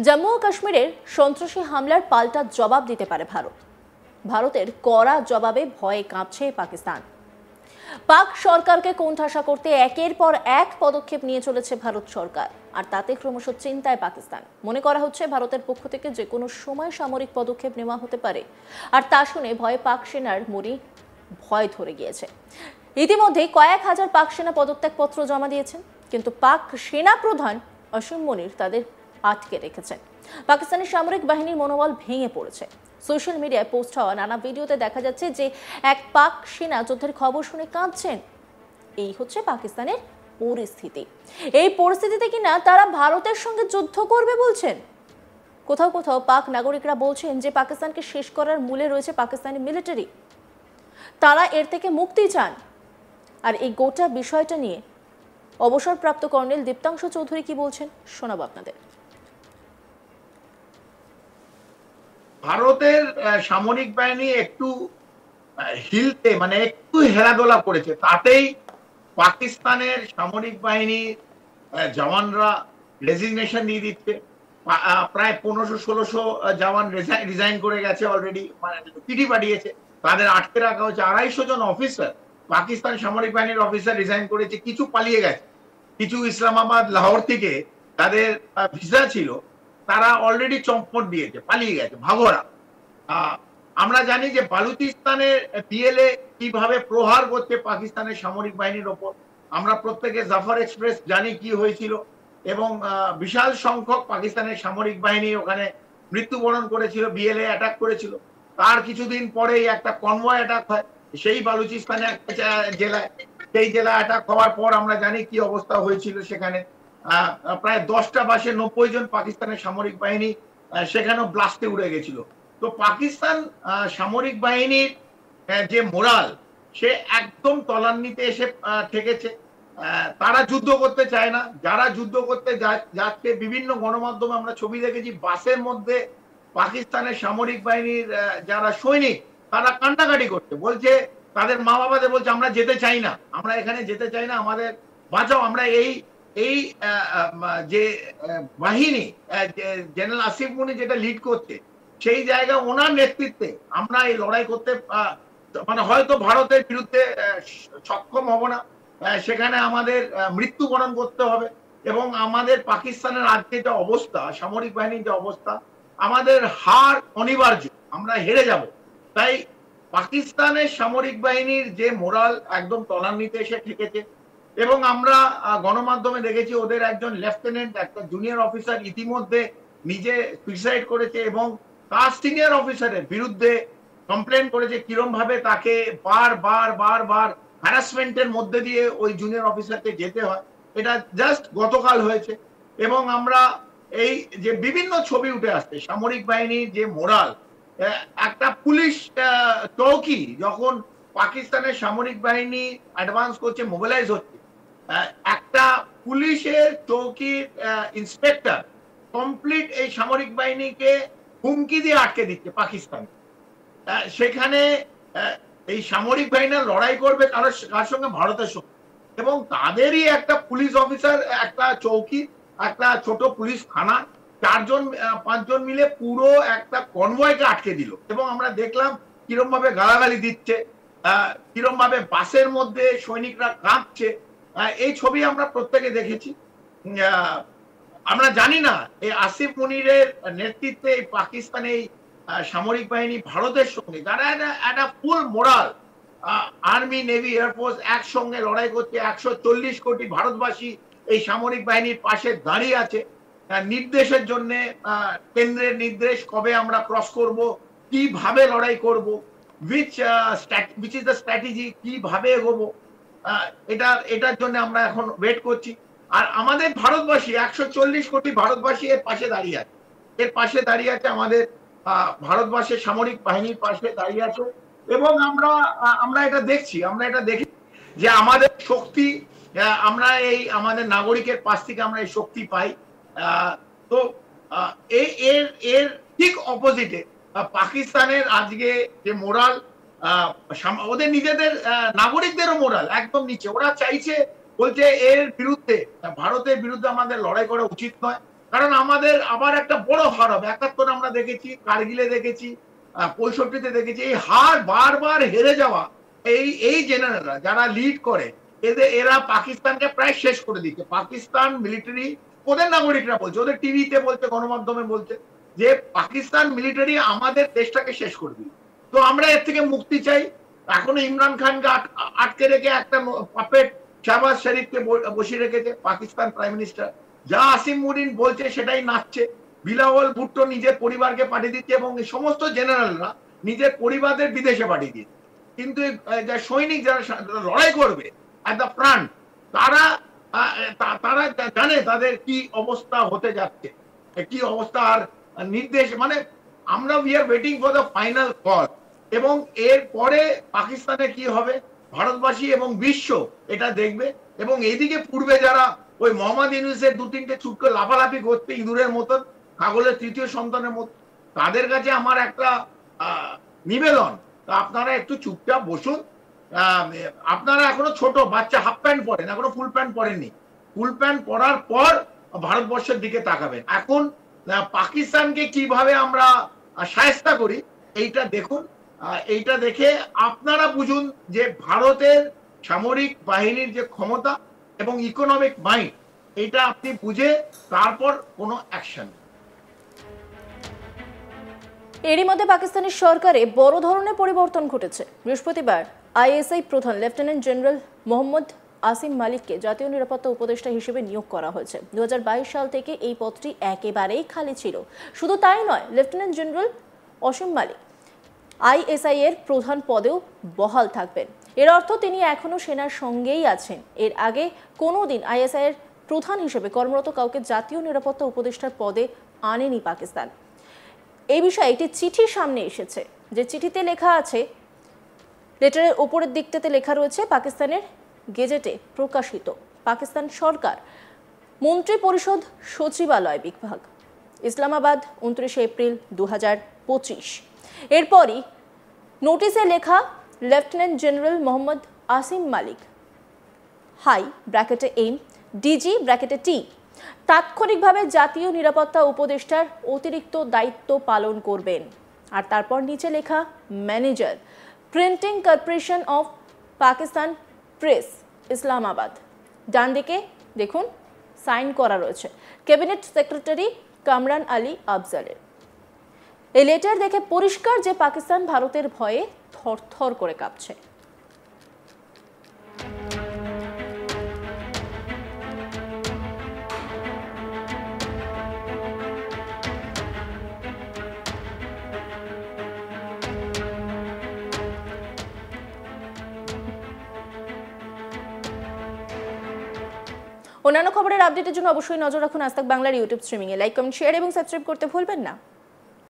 জম্মু ও কাশ্মীরের সন্ত্রাসী হামলার পাল্টা জবাব দিতে পারে ভারত। ভারতের কড়া জবাবে ভয়ে কাঁপছে পাকিস্তান। পাক সরকারকে কোণঠাসা করতে একের পর এক পদক্ষেপ নিয়ে চলেছে ভারত সরকার, আর তাতে ক্রমশ চিন্তায় পাকিস্তান। মনে করা হচ্ছে ভারতের পক্ষ থেকে যে কোনো সময় সামরিক পদক্ষেপ নেওয়া হতে পারে, আর তা শুনে ভয়ে পাক সেনার মনে ভয় ধরে গিয়েছে। ইতিমধ্যে কয়েক হাজার পাক সেনা পদত্যাগপত্র জমা দিয়েছেন, কিন্তু পাক সেনা প্রধান আসিম মনির তাদের আটকে রেখেছেন। পাকিস্তানের সামরিক বাহিনীর মনোবল ভেঙে পড়েছে। সোশ্যাল মিডিয়ায় পোস্ট হওয়া নানা ভিডিওতে দেখা যাচ্ছে যে এক পাক সেনা যুদ্ধের খবর শুনে কাঁদছেন। এই হচ্ছে পাকিস্তানের পরিস্থিতি। এই পরিস্থিতিতে কিনা তারা ভারতের সঙ্গে যুদ্ধ করবে বলছেন। কোথাও কোথাও পাক নাগরিকরা বলছেন যে পাকিস্তানকে শেষ করার মূলে রয়েছে পাকিস্তানি মিলিটারি, তারা এর থেকে মুক্তি চান। আর এই গোটা বিষয়টা নিয়ে অবসরপ্রাপ্ত কর্নেল দীপ্তাংশু চৌধুরী কি বলছেন শোনাবো আপনাদের। ভারতের সামরিক বাহিনী একটু হিলতে মানে একটু হেলাদোলা করেছে, তাতেই পাকিস্তানের সামরিক বাহিনীর জওয়ানরা রেজিগনেশন দিয়ে দিচ্ছে। প্রায় 1500-1600 জওয়ান রিজাইন করে গেছে অলরেডি, মানে চিঠি পাঠিয়েছে। তাদের আটকে রাখা হচ্ছে। 250 জন অফিসার, পাকিস্তান সামরিক বাহিনীর অফিসার রিজাইন করেছে। কিছু পালিয়ে গেছে, কিছু ইসলামাবাদ লাহোর থেকে তাদের ভিসা ছিল, তারা অলরেডি চম্পট দিয়েছে, পালিয়ে গেছে, ভাগোরা। আমরা জানি যে বালুচিস্তানের পিএলএ কিভাবে প্রহার করছে পাকিস্তানের সামরিক বাহিনীর ওপর। আমরা প্রত্যেকে জাফর এক্সপ্রেস জানি কি হয়েছিল, এবং বিশাল সংখ্যক পাকিস্তানের সামরিক বাহিনী ওখানে মৃত্যুবরণ করেছিল, বিএলএ অ্যাটাক করেছিল। তার কিছুদিন পরেই একটা কনভয় অ্যাটাক হয় সেই বালুচিস্তানে একটা জেলায়। সেই জেলা অ্যাটাক হওয়ার পর আমরা জানি কি অবস্থা হয়েছিল সেখানে। প্রায় 10টা বাসে 90 জন পাকিস্তানের সামরিক বাহিনী সেখানেও ব্লাস্টে উড়ে গেছিল। তো পাকিস্তান সামরিক বাহিনীর যে মোরাল, সে একদম তলান্নিতে এসে ঠেকেছে। তারা যুদ্ধ করতে চায় না। যারা যুদ্ধ করতে যাচ্ছে, বিভিন্ন গণমাধ্যমে আমরা ছবি দেখেছি, বাসের মধ্যে পাকিস্তানের সামরিক বাহিনীর যারা সৈনিক, তারা কান্নাকাটি করছে, বলছে তাদের মা বাবাদের বলছে আমরা যেতে চাই না, আমরা এখানে যেতে চাই না, আমাদের বাঁচাও। আমরা এই যে বাহিনী জেনারেল আসিফ মনি যেটা লিড করছে, সেই জায়গায় ওনার নেতৃত্বে আমরা এই লড়াই করতে মানে হয়তো ভারতের বিরুদ্ধে সক্ষম হব না, সেখানে আমাদের মৃত্যুবরণ করতে হবে। এবং আমাদের পাকিস্তানের আজকে যে অবস্থা, সামরিক বাহিনীর যে অবস্থা, আমাদের হার অনিবার্য, আমরা হেরে যাব। তাই পাকিস্তানের সামরিক বাহিনীর যে মোরাল একদম তলান্নিতে এসে ঠেকেছে। এবং আমরা গণমাধ্যমে দেখেছি ওদের একজন লেফটেন্যান্ট, একটা জুনিয়র অফিসার ইতিমধ্যে নিজে সুইসাইড করেছে, এবং তার সিনিয়র অফিসারের বিরুদ্ধে কমপ্লেন করেছে কিরম ভাবে তাকে বার হ্যারাসমেন্টের মধ্যে দিয়ে ওই জুনিয়র অফিসারকে যেতে হয়। এটা জাস্ট গতকাল হয়েছে। এবং আমরা এই যে বিভিন্ন ছবি উঠে আসছে সামরিক বাহিনীর যে মোরাল, একটা পুলিশ চৌকি যখন পাকিস্তানের সামরিক বাহিনী অ্যাডভান্স করছে, মোবিলাইজ হচ্ছে, একটা পুলিশের চৌকির ইন্সপেক্টর কমপ্লিট এই সামরিক বাহিনীকে হুমকি দিয়ে আটকে দিচ্ছে পাকিস্তান। সেখানে এই সামরিক বাহিনী লড়াই করবে কার সঙ্গে? ভারতের সঙ্গে। এবং তাদেরই একটা পুলিশ অফিসার, একটা চৌকি, একটা ছোট পুলিশ থানা, 4-5 জন মিলে পুরো একটা কনভয়কে আটকে দিল। এবং আমরা দেখলাম কিরম ভাবে গালাগালি দিচ্ছে, কিরম ভাবে বাসের মধ্যে সৈনিকরা কাঁপছে। এই ছবি আমরা প্রত্যেকে দেখেছি। আমরা জানি না এই আসিফ মনিরের নেতৃত্বে পাকিস্তানে সামরিক বাহিনী ভারতের সঙ্গে, যারা একটা ফুল মোরাল, আর্মি, নেভি, এয়ারফোর্স একসঙ্গে লড়াই করছে। 140 কোটি ভারতবাসী এই সামরিক বাহিনীর পাশে দাঁড়িয়ে আছে। নির্দেশের জন্য, কেন্দ্রের নির্দেশ, কবে আমরা ক্রস করব, কিভাবে লড়াই করব, উইচ ইজ দ্য স্ট্র্যাটেজি, কিভাবে এগোবো, এটার জন্য আমরা এখন ওয়েট করছি। আর আমাদের ভারতবাসী, 140 কোটি ভারতবাসী এর পাশে দাঁড়িয়ে আছে। এর পাশে দাঁড়িয়ে আছে আমাদের ভারতবর্ষের সামরিক বাহিনীর পাশে দাঁড়িয়ে আছে। এবং আমরা এটা দেখছি, যে আমাদের শক্তি, আমরা এই আমাদের নাগরিকের পাশ থেকে আমরা এই শক্তি পাই। তো এর ঠিক অপোজিটে পাকিস্তানের আজকে যে মোরাল, ওদের নিজেদের নাগরিকদেরও মোরাল একদম নিচে। ওরা চাইছে, বলছে এর বিরুদ্ধে, ভারতের বিরুদ্ধে আমাদের লড়াই করা উচিত নয়। কারণ আমাদের আবার একটা বড় হার হবে। 71 আমরা দেখেছি, কার্গিলে দেখেছি, 65-তে দেখেছি। এই হার বারবার হেরে যাওয়া, এই জেনারেলরা যারা লিড করে, এরা পাকিস্তানকে প্রায় শেষ করে দিচ্ছে। পাকিস্তান মিলিটারি, ওদের নাগরিকরা বলছে, ওদের টিভিতে বলছে, গণমাধ্যমে বলছে যে পাকিস্তান মিলিটারি আমাদের দেশটাকে শেষ করে দিল। তো আমরা এর থেকে মুক্তি চাই। এখনো ইমরান খানকে আটকে রেখে একটা পাপেট শাহবাজ শরীফকে বসিয়ে রেখেছে পাকিস্তান প্রাইম মিনিস্টার। যা আসিম মুরিন বলছে সেটাই নাচছে। বিলাওয়াল ভুট্টো নিজের পরিবারকে পাঠিয়ে দিচ্ছে এবং সমস্ত জেনারেলরা নিজের পরিবারদের বিদেশে পাঠিয়ে দিচ্ছে। কিন্তু সৈনিক যারা লড়াই করবে এট দ্য ফ্রন্ট, তারা তারা জানে তাদের কি অবস্থা হতে যাচ্ছে, কি অবস্থা। আর নির্দেশ মানে আমরা we are waiting for the final call. এবং এর পরে পাকিস্তানে কি হবে ভারতবাসী এবং বিশ্ব এটা দেখবে। এবং এইদিকে পূর্বে যারা ওই মোহাম্মদ ইউনূসের 2-3টে ছুটকে লাফালাফি করতে ইঁদুরের মতন, ছাগলের তৃতীয় সন্তানের মতো, তাদের কাছে আমার একটা নিবেদন, আপনারা একটু চুপচাপ বসুন। আপনারা এখনো ছোট বাচ্চা, হাফ প্যান্ট পরেন, এখনো ফুল প্যান্ট পরেননি। ফুল প্যান্ট পরার পর ভারতবর্ষের দিকে তাকাবেন। এখন পাকিস্তানকে কিভাবে আমরা শায়েস্তা করি এইটা দেখুন। এইটা দেখে আপনারা বুঝুন যে ভারতের সামরিক বাহিনীর যে ক্ষমতা এবং ইকোনমিক মাইন্ড, এটা আপনি বুঝে তারপর কোনো অ্যাকশন। এরই মধ্যে পাকিস্তানের সরকারে বড় ধরনের পরিবর্তন ঘটেছে। বৃহস্পতিবার আইএসআই প্রধান লেফটেন্যান্ট জেনারেল মোহাম্মদ আসিম মালিককে জাতীয় নিরাপত্তা উপদেষ্টা হিসেবে নিয়োগ করা হয়েছে। 2022 সাল থেকে এই পদটি একেবারেই খালি ছিল। শুধু তাই নয়, লেফটেন্যান্ট জেনারেল আসিম মালিক আইএসআই এর প্রধান পদেও বহাল থাকবেন। এর অর্থ তিনি এখনো সেনার সঙ্গেই আছেন। এর আগে কোনোদিন আইএসআই এর প্রধান হিসেবে কর্মরত কাউকে জাতীয় নিরাপত্তা উপদেষ্টার পদে আনেনি পাকিস্তান। এই বিষয়ে একটি চিঠি সামনে এসেছে, যে চিঠিতে লেখা আছে, লেটারের উপরের দিকটাতে লেখা রয়েছে পাকিস্তানের গেজেটে প্রকাশিত পাকিস্তান সরকার মন্ত্রী পরিষদ সচিবালয় বিভাগ, ইসলামাবাদ, 29 এপ্রিল 2025। এরপরই নোটিশে লেখা লেফটেন্যান্ট জেনারেল মোহাম্মদ আসিম মালিক, হাই ব্র্যাকেটে এম, ডিজি ব্র্যাকেটে টি, তাৎক্ষণিকভাবে জাতীয় নিরাপত্তা উপদেষ্টার অতিরিক্ত দায়িত্ব পালন করবেন। আর তারপর নিচে লেখা manager, printing corporation of Pakistan press, Islamabad. ডান দিকে দেখুন সাইন করা রয়েছে ক্যাবিনেট সেক্রেটারি কামরান আলী আফজালের। এই লেটার দেখে পরিষ্কার যে পাকিস্তান ভারতের ভয়ে থরথর করে কাঁপছে। অন্যান্য খবরের আপডেটের জন্য অবশ্যই নজর রাখুন আজ তাক বাংলার ইউটিউব স্ট্রিমিংয়ে। লাইক, কমেন্ট, শেয়ার এবং সাবস্ক্রাইব করতে ভুলবেন না।